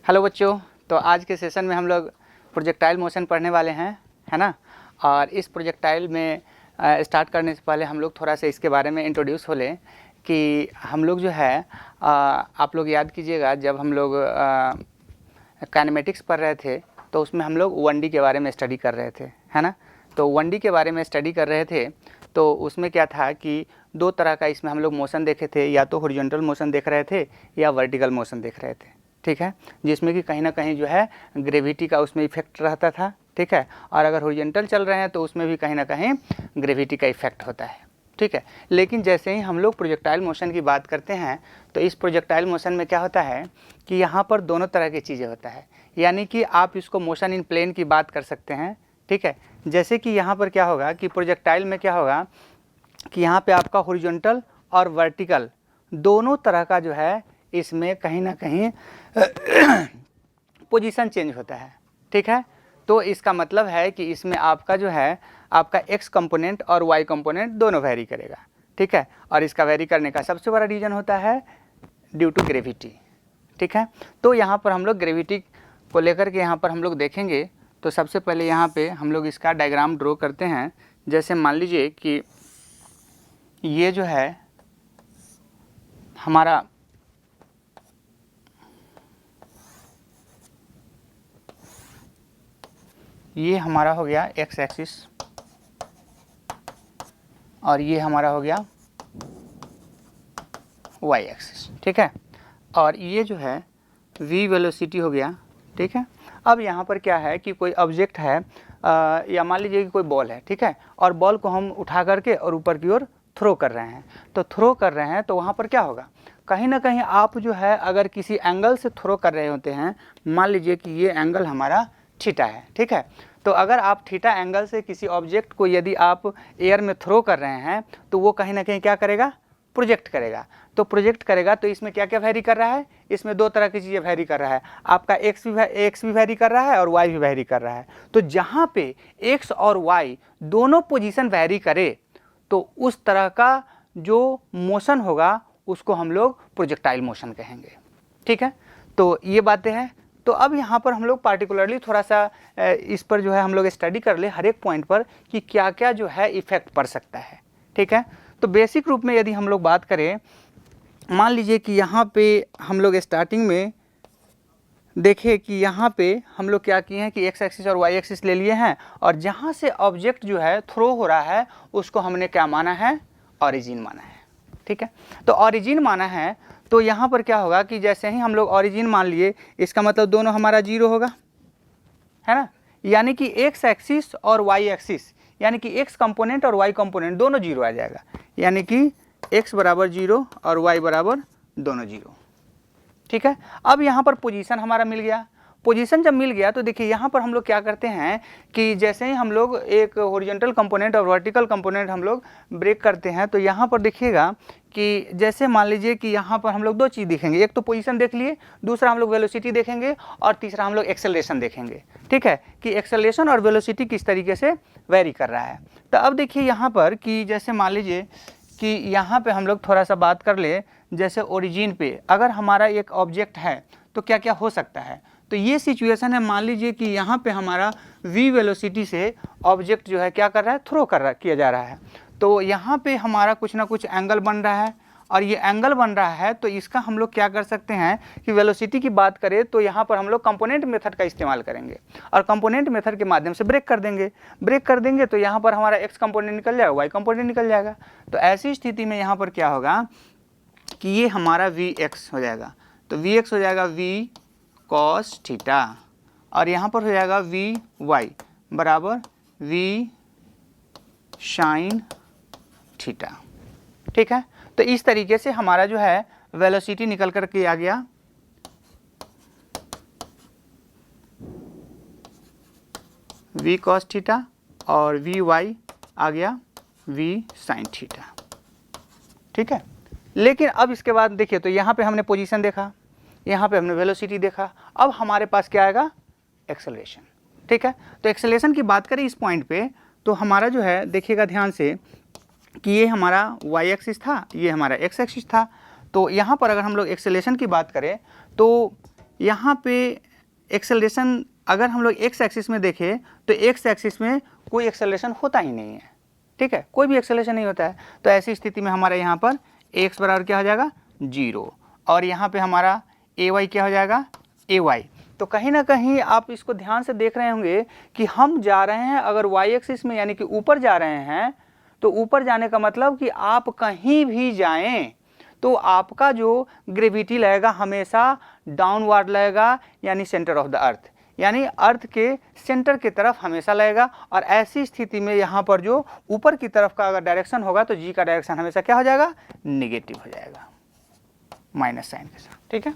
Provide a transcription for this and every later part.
Hello बच्चों, तो आज के सेशन में हम लोग प्रोजेक्टाइल मोशन पढ़ने वाले हैं, है ना। और इस प्रोजेक्टाइल में स्टार्ट करने से पहले हम लोग थोड़ा सा इसके बारे में इंट्रोड्यूस हो लें कि हम लोग जो है आप लोग याद कीजिएगा, जब हम लोग काइनेमेटिक्स पढ़ रहे थे तो उसमें हम लोग 1D के बारे में स्टडी कर रहे थे, है ना। तो 1D के बारे में स्टडी कर रहे थे तो उसमें क्या था कि दो तरह का इसमें हम लोग मोशन देखे थे, या तो हॉरिजॉन्टल मोशन देख रहे थे या वर्टिकल मोशन देख रहे थे, ठीक है। जिसमें कि कहीं ना कहीं जो है ग्रेविटी का उसमें इफेक्ट रहता था, ठीक है। और अगर हॉरिजॉन्टल चल रहे हैं तो उसमें भी कहीं ना कहीं ग्रेविटी का इफेक्ट होता है, ठीक है। लेकिन जैसे ही हम लोग प्रोजेक्टाइल मोशन की बात करते हैं तो इस प्रोजेक्टाइल मोशन में क्या होता है कि यहाँ पर दोनों तरह की चीज़ें होता है, यानी कि आप इसको मोशन इन प्लेन की बात कर सकते हैं, ठीक है। जैसे कि यहाँ पर क्या होगा कि प्रोजेक्टाइल में क्या होगा कि यहाँ पे आपका हॉरिजॉन्टल और वर्टिकल दोनों तरह का जो है इसमें कहीं ना कहीं पोजीशन चेंज होता है, ठीक है। तो इसका मतलब है कि इसमें आपका जो है आपका एक्स कंपोनेंट और वाई कंपोनेंट दोनों वेरी करेगा, ठीक है। और इसका वेरी करने का सबसे बड़ा रीज़न होता है ड्यू टू ग्रेविटी, ठीक है। तो यहाँ पर हम लोग ग्रेविटी को लेकर के यहाँ पर हम लोग देखेंगे। तो सबसे पहले यहाँ पे हम लोग इसका डायग्राम ड्रॉ करते हैं। जैसे मान लीजिए कि ये जो है हमारा हो गया एक्स एक्सिस और ये हमारा हो गया वाई एक्सिस, ठीक है। और ये जो है v वेलोसिटी हो गया, ठीक है। अब यहाँ पर क्या है कि कोई ऑब्जेक्ट है या मान लीजिए कि कोई बॉल है, ठीक है। और बॉल को हम उठा करके और ऊपर की ओर थ्रो कर रहे हैं। तो थ्रो कर रहे हैं तो वहाँ पर क्या होगा, कहीं ना कहीं आप जो है अगर किसी एंगल से थ्रो कर रहे होते हैं, मान लीजिए कि ये एंगल हमारा थीटा है, ठीक है। तो अगर आप थीटा एंगल से किसी ऑब्जेक्ट को यदि आप एयर में थ्रो कर रहे हैं तो वो कहीं ना कहीं क्या करेगा, प्रोजेक्ट करेगा। तो प्रोजेक्ट करेगा तो इसमें क्या क्या वैरी कर रहा है, इसमें दो तरह की चीज़ें वैरी कर रहा है। आपका एक्स भी वैरी कर रहा है और वाई भी वैरी कर रहा है। तो जहाँ पे एक्स और वाई दोनों पोजीशन वैरी करे तो उस तरह का जो मोशन होगा उसको हम लोग प्रोजेक्टाइल मोशन कहेंगे, ठीक है। तो ये बातें हैं। तो अब यहाँ पर हम लोग पार्टिकुलरली थोड़ा सा इस पर जो है हम लोग स्टडी कर ले हर एक पॉइंट पर कि क्या क्या जो है इफेक्ट पड़ सकता है, ठीक है। तो बेसिक रूप में यदि हम लोग बात करें, मान लीजिए कि यहाँ पे हम लोग स्टार्टिंग में देखें कि यहाँ पे हम लोग क्या किए हैं कि एक्स एक्सिस और वाई एक्सिस ले लिए हैं, और जहाँ से ऑब्जेक्ट जो है थ्रो हो रहा है उसको हमने क्या माना है, ऑरिजिन माना है, ठीक है। तो ऑरिजिन माना है तो यहाँ पर क्या होगा कि जैसे ही हम लोग ऑरिजिन मान लिए, इसका मतलब दोनों हमारा जीरो होगा, है ना। यानी कि एक्स एक्सिस और वाई एक्सिस, यानी कि एक्स कंपोनेंट और वाई कंपोनेंट दोनों जीरो आ जाएगा, यानी कि एक्स बराबर जीरो और वाई बराबर दोनों जीरो, ठीक है। अब यहाँ पर पोजीशन हमारा मिल गया। पोजीशन जब मिल गया तो देखिए यहाँ पर हम लोग क्या करते हैं कि जैसे ही हम लोग एक हॉरिजॉन्टल कंपोनेंट और वर्टिकल कंपोनेंट हम लोग ब्रेक करते हैं तो यहाँ पर देखिएगा कि जैसे मान लीजिए कि यहाँ पर हम लोग दो चीज़ देखेंगे, एक तो पोजीशन देख लिए, दूसरा हम लोग वेलोसिटी देखेंगे और तीसरा हम लोग एक्सेलरेशन देखेंगे, ठीक है, कि एक्सेलरेशन और वेलोसिटी किस तरीके से वेरी कर रहा है। तो अब देखिए यहाँ पर कि जैसे मान लीजिए कि यहाँ पे हम लोग थोड़ा सा बात कर ले, जैसे ओरिजिन पे अगर हमारा एक ऑब्जेक्ट है तो क्या क्या हो सकता है। तो ये सिचुएशन है, मान लीजिए कि यहाँ पे हमारा v वेलोसिटी से ऑब्जेक्ट जो है क्या कर रहा है, थ्रो किया जा रहा है। तो यहाँ पे हमारा कुछ ना कुछ एंगल बन रहा है, और ये एंगल बन रहा है तो इसका हम लोग क्या कर सकते हैं कि वेलोसिटी की बात करें तो यहाँ पर हम लोग कंपोनेंट मेथड का इस्तेमाल करेंगे और कंपोनेंट मेथड के माध्यम से ब्रेक कर देंगे तो यहाँ पर हमारा एक्स कंपोनेंट निकल जाएगा, वाई कंपोनेंट निकल जाएगा। तो ऐसी स्थिति में यहाँ पर क्या होगा कि ये हमारा वी एक्स हो जाएगा, तो वी एक्स हो जाएगा वी कॉस थीटा, और यहाँ पर हो जाएगा वी वाई बराबर वी साइन थीटा, ठीक है। तो इस तरीके से हमारा जो है वेलोसिटी निकल कर के आ गया v cos थीटा और वी वाई आ गया v sin थीटा, ठीक है। लेकिन अब इसके बाद देखिए तो यहाँ पे हमने पोजीशन देखा, यहाँ पे हमने वेलोसिटी देखा, अब हमारे पास क्या आएगा, एक्सेलरेशन, ठीक है। तो एक्सेलरेशन की बात करें इस पॉइंट पे तो हमारा जो है देखिएगा ध्यान से कि ये हमारा y एक्सिस था, ये हमारा x एक्सिस था। तो यहाँ पर अगर हम लोग एक्सेलरेशन की बात करें तो यहाँ पे एक्सेलरेशन अगर हम लोग एक्स एक्सिस में देखें तो एक्स एक्सिस में कोई एक्सेलरेशन होता ही नहीं है, ठीक है, कोई भी एक्सेलरेशन नहीं होता है। तो ऐसी स्थिति में हमारे यहाँ पर एक्स बराबर क्या हो जाएगा 0 और यहाँ पे हमारा ए वाई क्या हो जाएगा ए वाई। तो कहीं ना कहीं आप इसको ध्यान से देख रहे होंगे कि हम जा रहे हैं अगर वाई एक्सिस में यानी कि ऊपर जा रहे हैं, तो ऊपर जाने का मतलब कि आप कहीं भी जाएं तो आपका जो ग्रेविटी लगेगा हमेशा डाउनवर्ड लगेगा, यानी सेंटर ऑफ द अर्थ, यानी अर्थ के सेंटर की तरफ हमेशा लगेगा। और ऐसी स्थिति में यहाँ पर जो ऊपर की तरफ का अगर डायरेक्शन होगा तो जी का डायरेक्शन हमेशा क्या हो जाएगा निगेटिव हो जाएगा, माइनस साइन के साथ, ठीक है।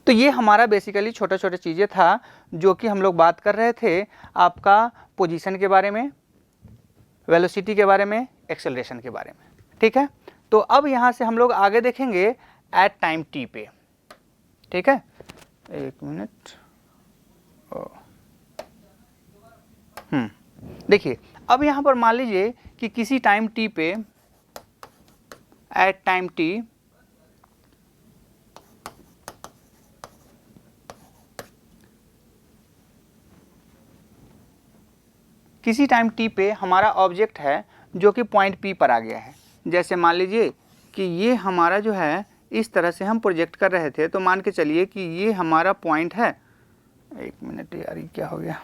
तो ये हमारा बेसिकली छोटे छोटे चीज़ें था जो कि हम लोग बात कर रहे थे आपका पोजीशन के बारे में, वेलोसिटी के बारे में, एक्सेलरेशन के बारे में, ठीक है। तो अब यहाँ से हम लोग आगे देखेंगे एट टाइम टी पे, ठीक है। एक मिनट, देखिए अब यहाँ पर मान लीजिए कि किसी टाइम टी पे, एट टाइम टी किसी टाइम टी पे हमारा ऑब्जेक्ट है जो कि पॉइंट पी पर आ गया है। जैसे मान लीजिए कि ये हमारा जो है इस तरह से हम प्रोजेक्ट कर रहे थे, तो मान के चलिए कि ये हमारा पॉइंट है। एक मिनट यार, ये क्या हो गया,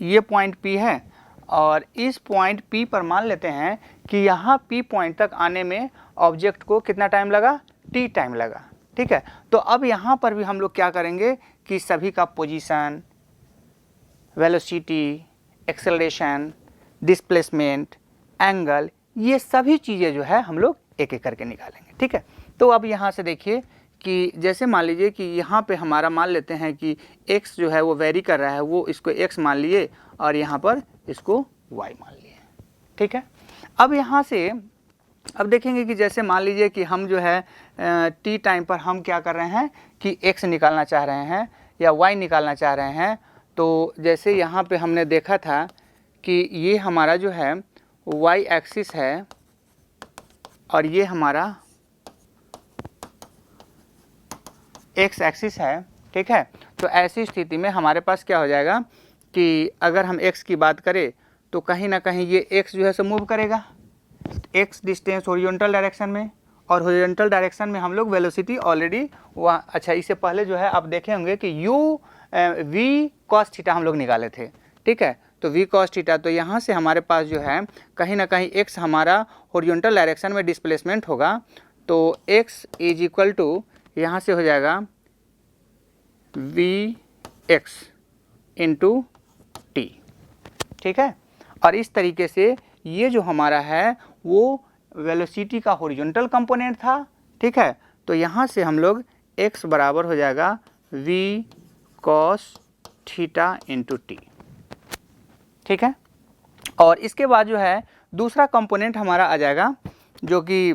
ये पॉइंट पी है और इस पॉइंट पी पर मान लेते हैं कि यहाँ पी पॉइंट तक आने में ऑब्जेक्ट को कितना टाइम लगा, टी टाइम लगा, ठीक है। तो अब यहाँ पर भी हम लोग क्या करेंगे कि सभी का position, velocity, acceleration, displacement, angle, ये सभी चीज़ें जो है हम लोग एक एक करके निकालेंगे, ठीक है। तो अब यहाँ से देखिए कि जैसे मान लीजिए कि यहाँ पे हमारा मान लेते हैं कि x जो है वो वेरी कर रहा है, वो इसको x मान लिए और यहाँ पर इसको y मान लिए, ठीक है। अब यहाँ से अब देखेंगे कि जैसे मान लीजिए कि हम जो है t टाइम पर हम क्या कर रहे हैं कि x निकालना चाह रहे हैं या y निकालना चाह रहे हैं। तो जैसे यहाँ पे हमने देखा था कि ये हमारा जो है y एक्सिस है और ये हमारा x एक्सिस है, ठीक है। तो ऐसी स्थिति में हमारे पास क्या हो जाएगा कि अगर हम x की बात करें तो कहीं ना कहीं ये x जो है सो मूव करेगा, x डिस्टेंस हॉरिजॉन्टल डायरेक्शन में, और हॉरिजॉन्टल डायरेक्शन में हम लोग वेलोसिटी ऑलरेडी वहाँ, अच्छा इससे पहले जो है आप देखे होंगे कि v cos थीटा हम लोग निकाले थे, ठीक है। तो v cos थीटा, तो यहाँ से हमारे पास जो है कहीं ना कहीं x हमारा हॉरिजॉन्टल डायरेक्शन में डिस्प्लेसमेंट होगा, तो x इज इक्वल टू यहाँ से हो जाएगा vx इंटू टी, ठीक है। और इस तरीके से ये जो हमारा है वो वेलोसिटी का हॉरिजॉन्टल कंपोनेंट था, ठीक है। तो यहाँ से हम लोग x बराबर हो जाएगा v cos theta into T, ठीक है। और इसके बाद जो है दूसरा कंपोनेंट हमारा आ जाएगा जो कि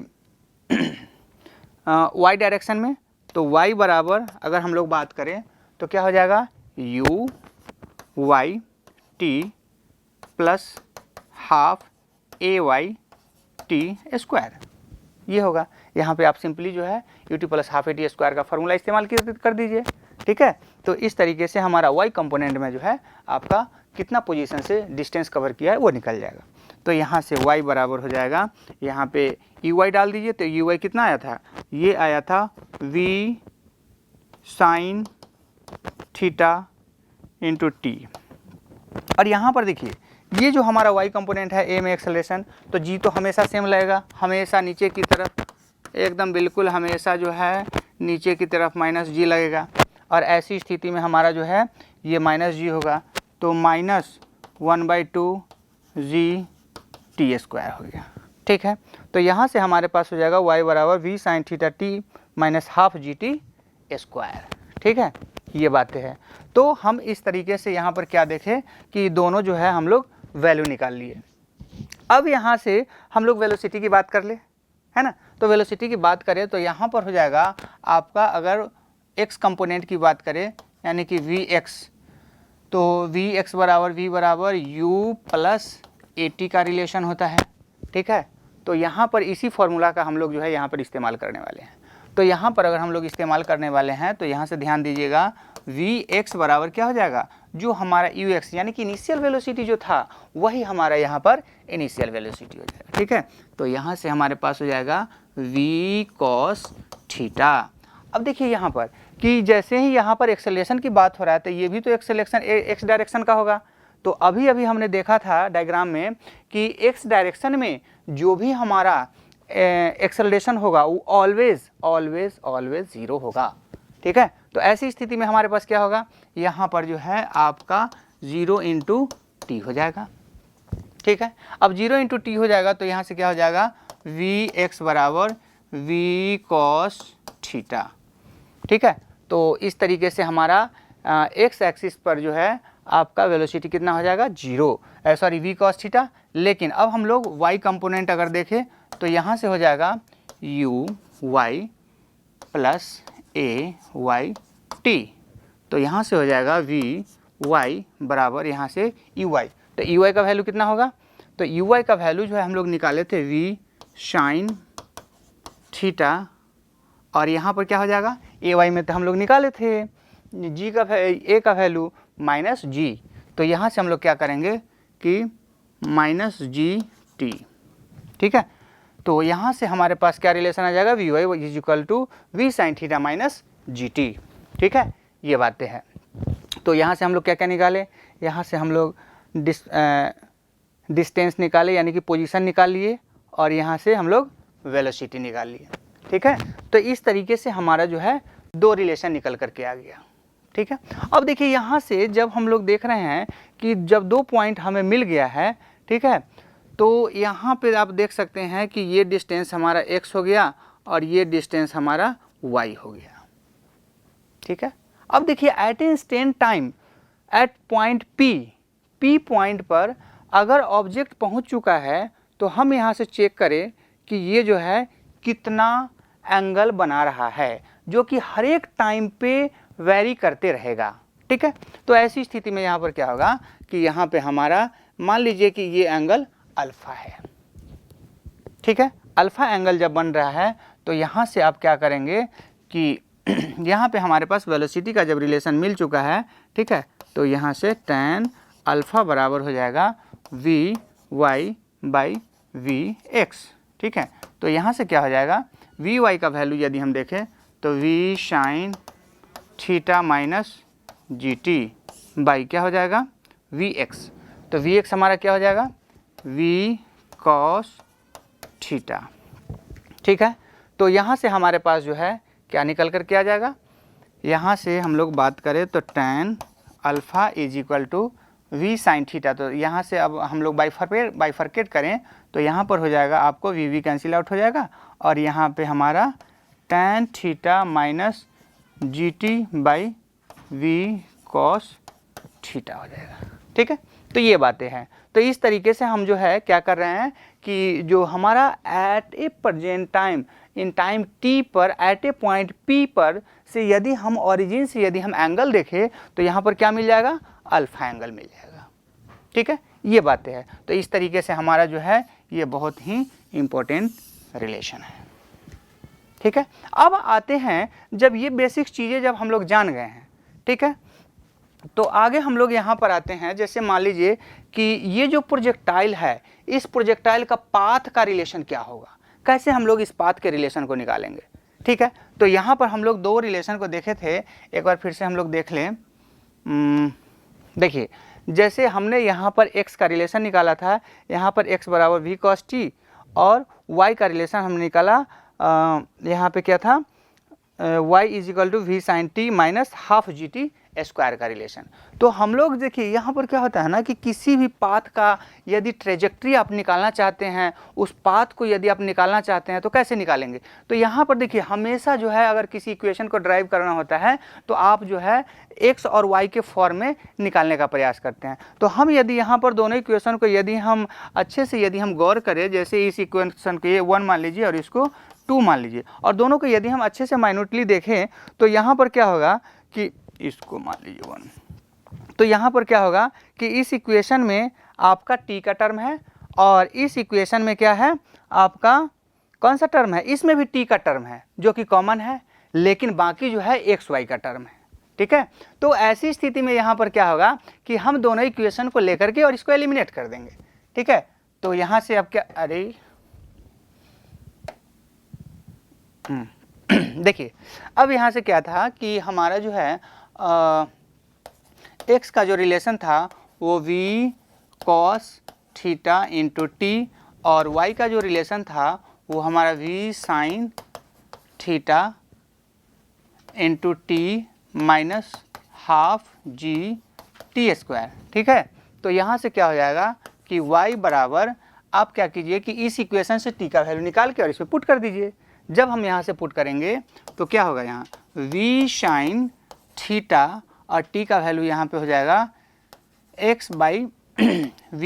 y डायरेक्शन में। तो y बराबर अगर हम लोग बात करें तो क्या हो जाएगा u y t plus half A Y T square, ये होगा। यहाँ पे आप सिंपली जो है U T plus half A T square का फॉर्मूला इस्तेमाल कर दीजिए, ठीक है। तो इस तरीके से हमारा y कंपोनेंट में जो है आपका कितना पोजीशन से डिस्टेंस कवर किया है वो निकल जाएगा। तो यहाँ से y बराबर हो जाएगा, यहाँ पे यू वाई डाल दीजिए, तो यू वाई कितना आया था, ये आया था v sine theta into T. और यहाँ पर देखिए ये जो हमारा y कंपोनेंट है a में एक्सेलरेशन, तो g तो हमेशा सेम लगेगा, हमेशा नीचे की तरफ एकदम बिल्कुल हमेशा जो है नीचे की तरफ माइनस g लगेगा। और ऐसी स्थिति में हमारा जो है ये माइनस g होगा, तो माइनस 1/2 g टी स्क्वायर हो गया, ठीक है। तो यहाँ से हमारे पास हो जाएगा y बराबर v sine theta T minus half g t square, ठीक है। ये बातें हैं। तो हम इस तरीके से यहाँ पर क्या देखें कि दोनों जो है हम लोग वैल्यू निकाल लिए। अब यहाँ से हम लोग वेलोसिटी की बात कर ले, है ना। तो वेलोसिटी की बात करें तो यहाँ पर हो जाएगा आपका, अगर x कंपोनेंट की बात करें यानी कि vx, तो वी एक्स बराबर वी बराबर यू प्लस ए टी का रिलेशन होता है, ठीक है। तो यहाँ पर इसी फॉर्मूला का हम लोग जो है यहाँ पर इस्तेमाल करने वाले हैं। तो यहाँ पर अगर हम लोग इस्तेमाल करने वाले हैं तो यहाँ से ध्यान दीजिएगा, वी एक्स बराबर क्या हो जाएगा, जो हमारा यू एक्स यानी कि इनिशियल वेलोसिटी जो था वही हमारा यहाँ पर इनिशियल वेलोसिटी हो जाएगा, ठीक है। तो यहाँ से हमारे पास हो जाएगा वी कॉस थीटा। अब देखिए यहाँ पर कि जैसे ही यहाँ पर एक्सेलरेशन की बात हो रहा है तो ये भी तो एक्सेलरेशन एक्स डायरेक्शन का होगा। तो अभी अभी हमने देखा था डायग्राम में कि एक्स डायरेक्शन में जो भी हमारा एक्सेलरेशन होगा वो ऑलवेज ऑलवेज ऑलवेज ज़ीरो होगा, ठीक है। तो ऐसी स्थिति में हमारे पास क्या होगा, यहाँ पर जो है आपका 0 इंटू टी हो जाएगा, ठीक है। अब 0 इंटू टी हो जाएगा तो यहाँ से क्या हो जाएगा, वी एक्स बराबर वी कॉस थीटा, ठीक है। तो इस तरीके से हमारा एक्स एक्सिस पर जो है आपका वेलोसिटी कितना हो जाएगा, 0 सॉरी वी कॉस थीटा। लेकिन अब हम लोग वाई कंपोनेंट अगर देखें तो यहाँ से हो जाएगा u y plus a Y t. तो यहाँ से हो जाएगा वी वाई बराबर यहाँ से यू वाई। तो यू वाई का वैल्यू कितना होगा, तो यू वाई का वैल्यू जो है हम लोग निकाले थे वी साइन थीटा, और यहाँ पर क्या हो जाएगा, ए वाई में तो हम लोग निकाले थे जी का ए का वैल्यू माइनस जी। तो यहाँ से हम लोग क्या करेंगे कि माइनस जी टी, ठीक है। तो यहाँ से हमारे पास क्या रिलेशन आ जाएगा, v y is equal to v sine theta minus g t, ठीक है। ये बातें हैं। तो यहाँ से हम लोग क्या क्या निकाले, यहाँ से हम लोग डिस्टेंस निकाले यानी कि पोजीशन निकाल लिए, और यहाँ से हम लोग वेलोसिटी निकाल लिए, ठीक है। तो इस तरीके से हमारा जो है दो रिलेशन निकल करके आ गया, ठीक है। अब देखिए यहाँ से जब हम लोग देख रहे हैं कि जब दो पॉइंट हमें मिल गया है, ठीक है, तो यहाँ पे आप देख सकते हैं कि ये डिस्टेंस हमारा x हो गया और ये डिस्टेंस हमारा y हो गया, ठीक है। अब देखिए at instant time at point P point पर अगर ऑब्जेक्ट पहुँच चुका है तो हम यहाँ से चेक करें कि ये जो है कितना एंगल बना रहा है, जो कि हर एक टाइम पे वेरी करते रहेगा, ठीक है। तो ऐसी स्थिति में यहाँ पर क्या होगा कि यहाँ पे हमारा मान लीजिए कि ये एंगल अल्फा है, ठीक है। अल्फा एंगल जब बन रहा है तो यहाँ से आप क्या करेंगे कि यहाँ पे हमारे पास वेलोसिटी का जब रिलेशन मिल चुका है, ठीक है, तो यहाँ से tan अल्फा बराबर हो जाएगा v y by v x, ठीक है। तो यहाँ से क्या हो जाएगा, वी वाई का वैल्यू यदि हम देखें तो v sine theta minus g t by क्या हो जाएगा, वी एक्स। तो वी एक्स हमारा क्या हो जाएगा, वी कॉस थीटा, ठीक है। तो यहाँ से हमारे पास जो है क्या निकल कर के आ जाएगा, यहाँ से हम लोग बात करें तो tan alpha is equal to v sine theta. तो यहाँ से अब हम लोग बाइफरकेट करें तो यहाँ पर हो जाएगा आपको वी कैंसिल आउट हो जाएगा, और यहाँ पे हमारा tan theta minus g t by v cos theta हो जाएगा, ठीक है। तो ये बातें हैं। तो इस तरीके से हम जो है क्या कर रहे हैं कि जो हमारा at a present time in time t पर एट ए पॉइंट पी पर से यदि हम ओरिजिन से यदि हम एंगल देखें तो यहाँ पर क्या मिल जाएगा, अल्फा एंगल मिल जाएगा, ठीक है। ये बातें हैं। तो इस तरीके से हमारा जो है ये बहुत ही इम्पोर्टेंट रिलेशन है, ठीक है। अब आते हैं जब ये बेसिक चीज़ें जब हम लोग जान गए हैं, ठीक है, तो आगे हम लोग यहाँ पर आते हैं। जैसे मान लीजिए कि ये जो प्रोजेक्टाइल है, इस प्रोजेक्टाइल का पाथ का रिलेशन क्या होगा, कैसे हम लोग इस पाथ के रिलेशन को निकालेंगे, ठीक है। तो यहाँ पर हम लोग दो रिलेशन को देखे थे, एक बार फिर से हम लोग देख लें। देखिए जैसे हमने यहाँ पर x का रिलेशन निकाला था, यहाँ पर x बराबर वी कॉस टी, और y का रिलेशन हमने निकाला यहाँ पे क्या था, y is equal to v sine t minus half g t square का रिलेशन। तो हम लोग देखिए यहाँ पर क्या होता है ना कि किसी भी पाथ का यदि ट्रेजेक्ट्री आप निकालना चाहते हैं, उस पाथ को यदि आप निकालना चाहते हैं तो कैसे निकालेंगे। तो यहाँ पर देखिए हमेशा जो है अगर किसी इक्वेशन को ड्राइव करना होता है तो आप जो है x और y के फॉर्म में निकालने का प्रयास करते हैं। तो हम यदि यहाँ पर दोनों इक्वेशन को यदि हम अच्छे से यदि हम गौर करें, जैसे इस इक्वेशन को ये 1 मान लीजिए और इसको 2 मान लीजिए, और दोनों को यदि हम अच्छे से माइन्यूटली देखें तो यहाँ पर क्या होगा कि इसको मान लीजिए 1, तो यहाँ पर क्या होगा कि इस इक्वेशन में आपका टी का टर्म है और इस इक्वेशन में क्या है आपका कौन सा टर्म है, इसमें भी टी का टर्म है जो कि कॉमन है, लेकिन बाकी जो है एक्स वाई का टर्म है। ठीक है, तो ऐसी स्थिति में यहाँ पर क्या होगा कि हम दोनों इक्वेशन को लेकर के और इसको एलिमिनेट कर देंगे। ठीक है, तो यहाँ से अब क्या, अरे देखिए अब यहाँ से क्या था कि हमारा जो है एक्स का जो रिलेशन था वो v cos theta into T और y का जो रिलेशन था वो हमारा v sin theta into T minus half g t square. ठीक है, तो यहाँ से क्या हो जाएगा कि y बराबर, आप क्या कीजिए कि इस इक्वेशन से t का वैल्यू निकाल के और इसमें पुट कर दीजिए। जब हम यहाँ से पुट करेंगे तो क्या होगा, यहाँ v sin थीटा और t का वैल्यू यहाँ पे हो जाएगा x by v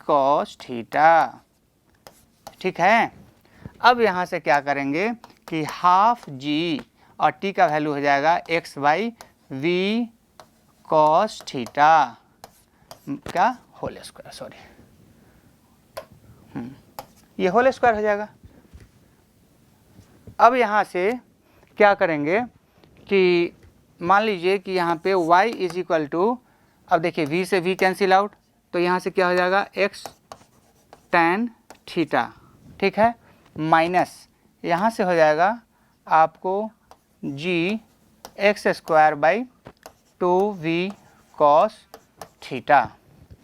cos theta. ठीक है, अब यहाँ से क्या करेंगे कि हाफ g और t का वैल्यू हो जाएगा x by v cos theta का होल स्क्वायर, सॉरी ये होल स्क्वायर हो जाएगा। अब यहाँ से क्या करेंगे कि मान लीजिए कि यहाँ पे y इज इक्वल टू, अब देखिए v से v कैंसिल आउट, तो यहाँ से क्या हो जाएगा x tan थीटा। ठीक है, माइनस यहाँ से हो जाएगा आपको g x square by 2v cos theta.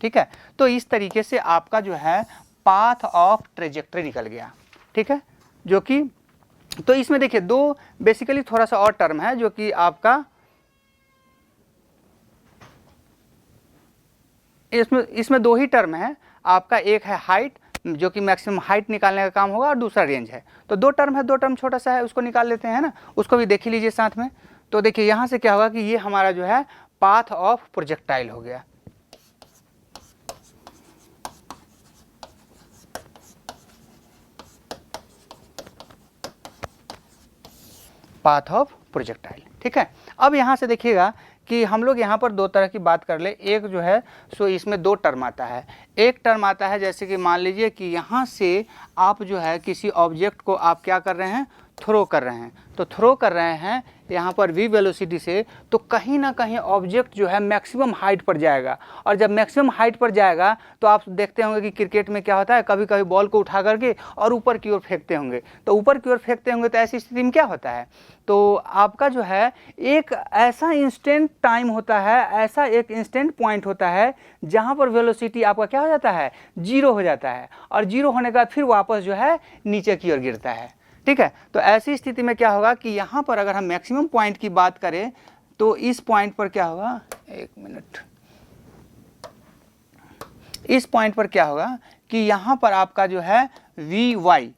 ठीक है, तो इस तरीके से आपका जो है पाथ ऑफ ट्रेजेक्टरी निकल गया। ठीक है, जो कि तो इसमें देखिए दो बेसिकली थोड़ा सा और टर्म है जो कि आपका इसमें दो ही टर्म है आपका, एक है हाइट जो कि मैक्सिमम हाइट निकालने का काम होगा और दूसरा रेंज है। तो दो टर्म है, दो टर्म छोटा सा है, उसको निकाल लेते हैं ना, उसको भी देख लीजिए साथ में। तो देखिए यहाँ से क्या होगा कि ये हमारा जो है पाथ ऑफ प्रोजेक्टाइल हो गया। Path of projectile. ठीक है, अब यहाँ से देखिएगा कि हम लोग यहाँ पर दो तरह की बात कर ले। एक जो है सो इसमें दो टर्म आता है। एक टर्म आता है जैसे कि मान लीजिए कि यहाँ से आप जो है किसी ऑब्जेक्ट को आप क्या कर रहे हैं, थ्रो कर रहे हैं। तो थ्रो कर रहे हैं यहाँ पर v वेलोसिटी से, तो कहीं ना कहीं ऑब्जेक्ट जो है मैक्सिमम हाइट पर जाएगा, और जब मैक्सिमम हाइट पर जाएगा तो आप देखते होंगे कि क्रिकेट में क्या होता है, कभी कभी बॉल को उठा करके और ऊपर की ओर फेंकते होंगे। तो ऊपर की ओर फेंकते होंगे तो ऐसी स्थिति में क्या होता है, तो आपका जो है एक ऐसा इंस्टेंट टाइम होता है, ऐसा एक इंस्टेंट पॉइंट होता है जहाँ पर वेलोसिटी आपका क्या हो जाता है, जीरो हो जाता है, और जीरो होने के बाद फिर वापस जो है नीचे की ओर गिरता है। ठीक है, तो ऐसी स्थिति में क्या होगा कि यहाँ पर अगर हम मैक्सिमम पॉइंट की बात करें तो इस पॉइंट पर क्या होगा, एक मिनट, इस पॉइंट पर क्या होगा कि यहाँ पर आपका जो है वी वाई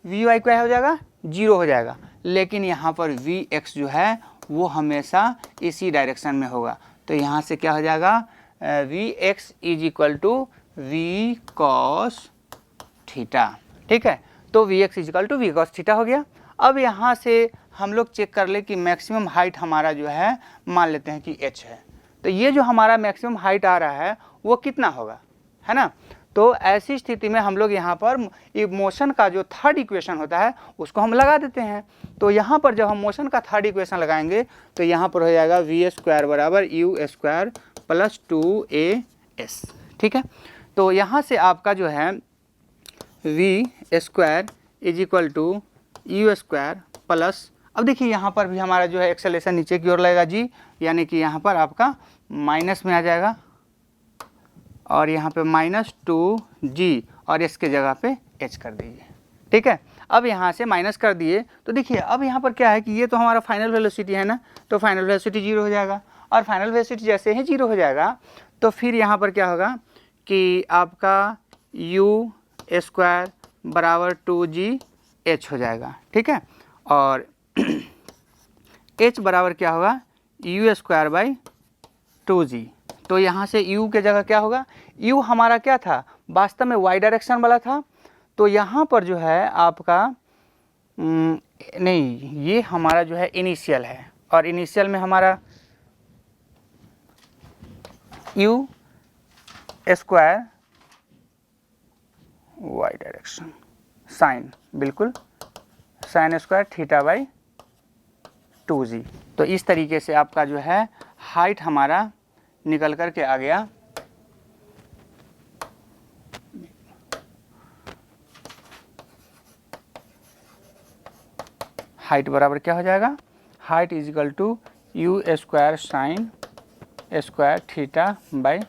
क्या हो जाएगा, जीरो हो जाएगा, लेकिन यहाँ पर वी एक्स जो है वो हमेशा इसी डायरेक्शन में होगा। तो यहाँ से क्या हो जाएगा, v x is equal to v cos theta. ठीक है, तो v x is equal to v cos theta हो गया। अब यहाँ से हम लोग चेक कर ले कि मैक्सिमम हाइट हमारा जो है मान लेते हैं कि h है। तो ये जो हमारा मैक्सिमम हाइट आ रहा है वो कितना होगा, है ना। तो ऐसी स्थिति में हम लोग यहाँ पर मोशन का जो थर्ड इक्वेशन होता है उसको हम लगा देते हैं। तो यहाँ पर जब हम मोशन का थर्ड इक्वेशन लगाएंगे तो यहाँ पर हो जाएगा वी स्क्वायर बराबर यू स्क्वायर प्लस 2as। ठीक है, तो यहाँ से आपका जो है we square is equal to u square plus, अब देखिए यहाँ पर भी हमारा जो है एक्सेलेरेशन नीचे की ओर लगेगा जी, यानी कि यहाँ पर आपका माइनस में आ जाएगा और यहाँ पे -2g और इसके जगह पे h कर दीजिए। ठीक है, अब यहाँ से माइनस कर दिए तो देखिए अब यहाँ पर क्या है कि ये तो हमारा फाइनल वेलोसिटी है ना, तो फाइनल वेलोसिटी जीरो हो जाएगा, और फाइनल वेलोसिटी जैसे ही जीरो हो जाएगा तो फिर यहाँ पर क्या होगा कि आपका यू स्क्वायर बराबर 2gh हो जाएगा। ठीक है, और h बराबर क्या होगा, यू स्क्वायर बाई 2g। तो यहाँ से u के जगह क्या होगा, u हमारा क्या था, वास्तव में y डायरेक्शन वाला था, तो यहाँ पर जो है आपका नहीं, ये हमारा जो है इनिशियल है, और इनिशियल में हमारा U square Y direction sine, बिल्कुल sine square theta by 2g। तो इस तरीके से आपका जो है हाइट हमारा निकल कर के आ गया हाइट बराबर क्या हो जाएगा, height is equal to u square sine square theta by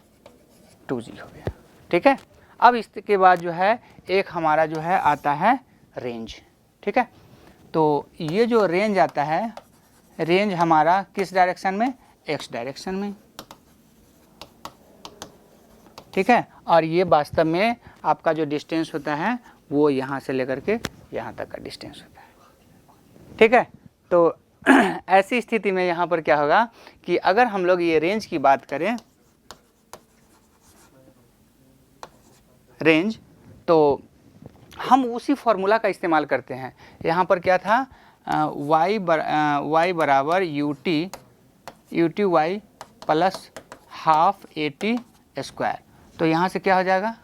2g हो गया। ठीक है, अब इसके बाद जो है एक हमारा जो है आता है रेंज। ठीक है, तो ये जो रेंज आता है, रेंज हमारा किस डायरेक्शन में, एक्स डायरेक्शन में। ठीक है, और ये वास्तव में आपका जो डिस्टेंस होता है वो यहाँ से लेकर के यहाँ तक का डिस्टेंस होता है। ठीक है, तो ऐसी स्थिति में यहाँ पर क्या होगा कि अगर हम लोग ये रेंज की बात करें, रेंज, तो हम उसी फॉर्मूला का इस्तेमाल करते हैं। यहाँ पर क्या था, y बराबर u t y plus half AT square. तो यहाँ से क्या हो जाएगा,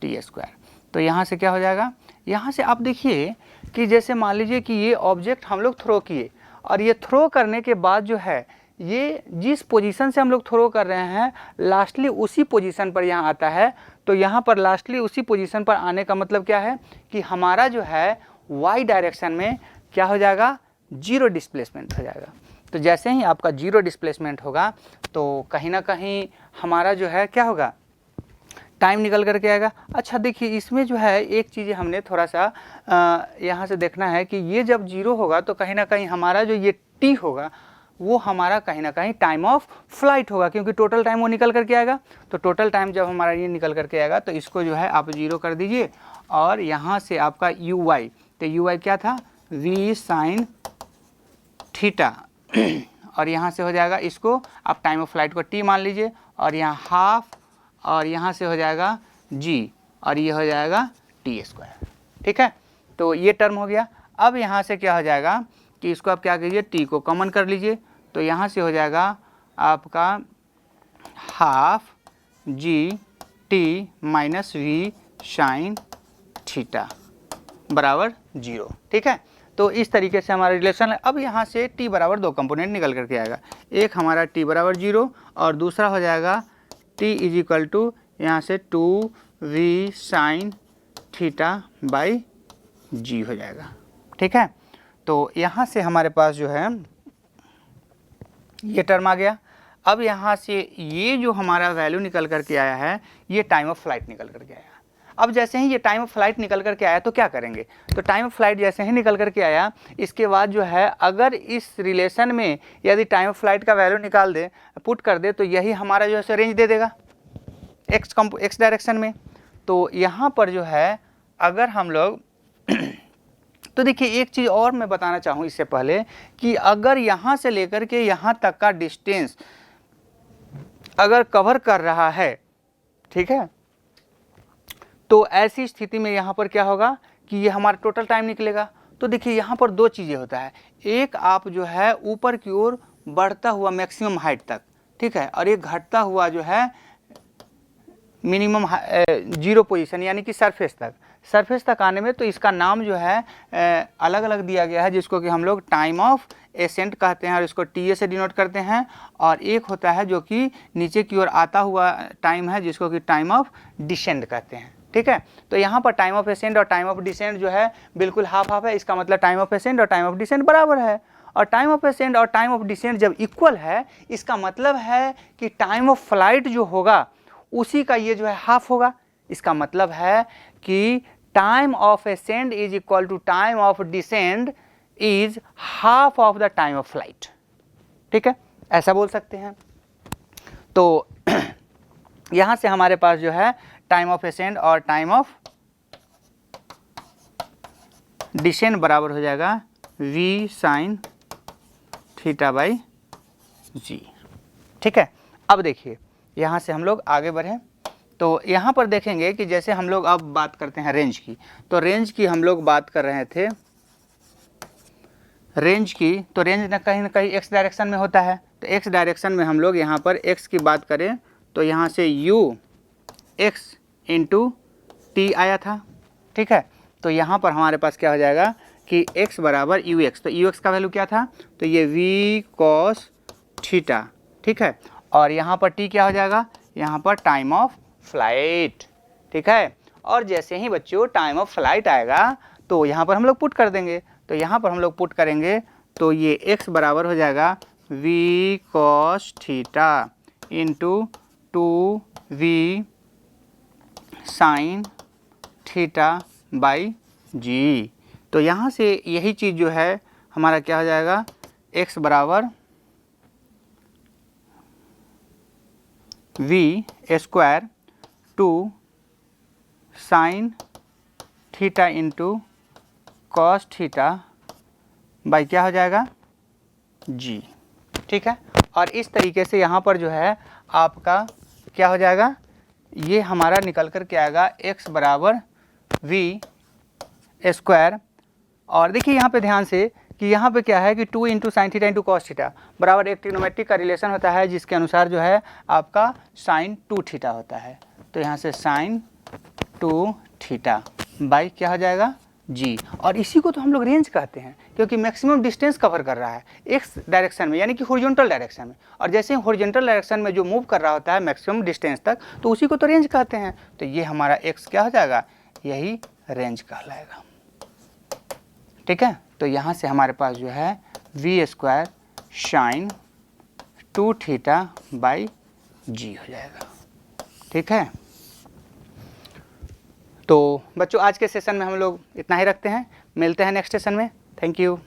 टी स्क्वायर। तो यहाँ से क्या हो जाएगा, यहाँ से आप देखिए कि जैसे मान लीजिए कि ये ऑब्जेक्ट हम लोग थ्रो किए और ये थ्रो करने के बाद जो है ये जिस पोजीशन से हम लोग थ्रो कर रहे हैं लास्टली उसी पोजीशन पर यहाँ आता है। तो यहाँ पर लास्टली उसी पोजीशन पर आने का मतलब क्या है कि हमारा जो है वाई डायरेक्शन में क्या हो जाएगा, जीरो डिस्प्लेसमेंट हो जाएगा। तो जैसे ही आपका जीरो डिस्प्लेसमेंट होगा तो कहीं ना कहीं हमारा जो है क्या होगा, टाइम निकल करके आएगा। अच्छा देखिए, इसमें जो है एक चीज़ हमने थोड़ा सा यहाँ से देखना है कि ये जब जीरो होगा तो कहीं ना कहीं हमारा जो ये टी होगा वो हमारा कहीं ना कहीं टाइम ऑफ फ्लाइट होगा, क्योंकि टोटल टाइम वो निकल करके आएगा। तो टोटल टाइम जब हमारा ये निकल करके आएगा तो इसको जो है आप जीरो कर दीजिए और यहाँ से आपका यू वाई, तो यू वाई क्या था, वी साइन थीटा और यहाँ से हो जाएगा, इसको आप टाइम ऑफ फ्लाइट को टी मान लीजिए और यहाँ हाफ और यहाँ से हो जाएगा जी और ये हो जाएगा टी स्क्वायर। ठीक है, तो ये टर्म हो गया। अब यहाँ से क्या हो जाएगा कि इसको आप क्या कीजिए, टी को कॉमन कर लीजिए। तो यहाँ से हो जाएगा आपका half g t minus v sine theta बराबर 0। ठीक है, तो इस तरीके से हमारा रिलेशन है। अब यहाँ से t बराबर दो कंपोनेंट निकल करके आएगा, एक हमारा t बराबर 0 और दूसरा हो जाएगा t इज इक्वल टू यहाँ से 2v sine theta by g हो जाएगा। ठीक है, तो यहाँ से हमारे पास जो है ये टर्म आ गया। अब यहाँ से ये जो हमारा वैल्यू निकल करके आया है ये टाइम ऑफ फ्लाइट निकल करके आया। अब जैसे ही ये टाइम ऑफ फ्लाइट निकल करके आया तो क्या करेंगे, तो टाइम ऑफ फ्लाइट जैसे ही निकल करके आया इसके बाद जो है अगर इस रिलेशन में यदि टाइम ऑफ फ्लाइट का वैल्यू निकाल दे, पुट कर दे, तो यही हमारा जो है रेंज दे देगा एक्स डायरेक्शन में। तो यहाँ पर जो है अगर हम लोग तो देखिए एक चीज़ और मैं बताना चाहूँ इससे पहले कि अगर यहाँ से लेकर के यहाँ तक का डिस्टेंस अगर कवर कर रहा है, ठीक है, तो ऐसी स्थिति में यहाँ पर क्या होगा कि ये हमारा टोटल टाइम निकलेगा। तो देखिए यहाँ पर दो चीज़ें होता है, एक आप जो है ऊपर की ओर बढ़ता हुआ मैक्सिमम हाइट तक, ठीक है, और एक घटता हुआ जो है मिनिमम जीरो पोजीशन यानी कि सरफेस तक आने में, तो इसका नाम जो है अलग अलग दिया गया है जिसको कि हम लोग टाइम ऑफ एसेंट कहते हैं और इसको टी ए से डिनोट करते हैं। और एक होता है जो कि नीचे की ओर आता हुआ टाइम है जिसको कि टाइम ऑफ डिसेंड कहते हैं। ठीक है, तो यहाँ पर टाइम ऑफ एसेंट और टाइम ऑफ डिसेंड जो है बिल्कुल हाफ हाफ है, इसका मतलब टाइम ऑफ एसेंट और टाइम ऑफ डिसेंड बराबर है। और टाइम ऑफ एसेंट और टाइम ऑफ डिसेंड जब इक्वल है इसका मतलब है कि टाइम ऑफ फ्लाइट जो होगा उसी का ये जो है हाफ होगा। इसका मतलब है कि time of ascent is equal to time of descend is half of the time of flight. ठीक है, ऐसा बोल सकते हैं। तो यहां से हमारे पास जो है टाइम ऑफ एसेंट और टाइम ऑफ डिसेंड बराबर हो जाएगा v साइन थीटा बाई जी। ठीक है, अब देखिए यहाँ से हम लोग आगे बढ़ें तो यहाँ पर देखेंगे कि जैसे हम लोग अब बात करते हैं रेंज की, तो रेंज की हम लोग बात कर रहे थे, रेंज की, तो रेंज ना कहीं एक्स डायरेक्शन में होता है, तो एक्स डायरेक्शन में हम लोग यहाँ पर एक्स की बात करें तो यहाँ से यू एक्स इंटू टी आया था, ठीक है। तो यहाँ पर हमारे पास क्या हो जाएगा कि x बराबर यू एक्स, तो यू एक्स का वैल्यू क्या था, तो ये v कॉस थीटा, ठीक है। और यहाँ पर t क्या हो जाएगा, यहाँ पर टाइम ऑफ फ्लाइट, ठीक है। और जैसे ही बच्चों टाइम ऑफ फ्लाइट आएगा तो यहाँ पर हम लोग पुट कर देंगे, तो यहाँ पर हम लोग पुट करेंगे तो ये x बराबर हो जाएगा v cos theta into 2v sine theta by G. तो यहाँ से यही चीज़ जो है हमारा क्या हो जाएगा, x बराबर v square 2 sine theta into cos theta by क्या हो जाएगा जी, ठीक है। और इस तरीके से यहाँ पर जो है आपका क्या हो जाएगा, ये हमारा निकल कर के आएगा x बराबर v स्क्वायर। और देखिए यहाँ पे ध्यान से कि यहाँ पे क्या है कि 2 into sine theta into cos theta बराबर एक ट्रिग्नोमेट्रिक का रिलेशन होता है जिसके अनुसार जो है आपका साइन 2 थीटा होता है। तो यहाँ से साइन 2 थीटा बाई क्या हो जाएगा जी। और इसी को तो हम लोग रेंज कहते हैं क्योंकि मैक्सिमम डिस्टेंस कवर कर रहा है एक्स डायरेक्शन में, यानी कि हॉरिजॉन्टल डायरेक्शन में। और जैसे ही हॉरिजॉन्टल डायरेक्शन में जो मूव कर रहा होता है मैक्सिमम डिस्टेंस तक, तो उसी को तो रेंज कहते हैं। तो ये हमारा एक्स क्या हो जाएगा, यही रेंज कहलाएगा, ठीक है। तो यहाँ से हमारे पास जो है we square sine 2 theta by G हो जाएगा, ठीक है। तो बच्चों आज के सेशन में हम लोग इतना ही रखते हैं, मिलते हैं नेक्स्ट सेशन में। Thank you.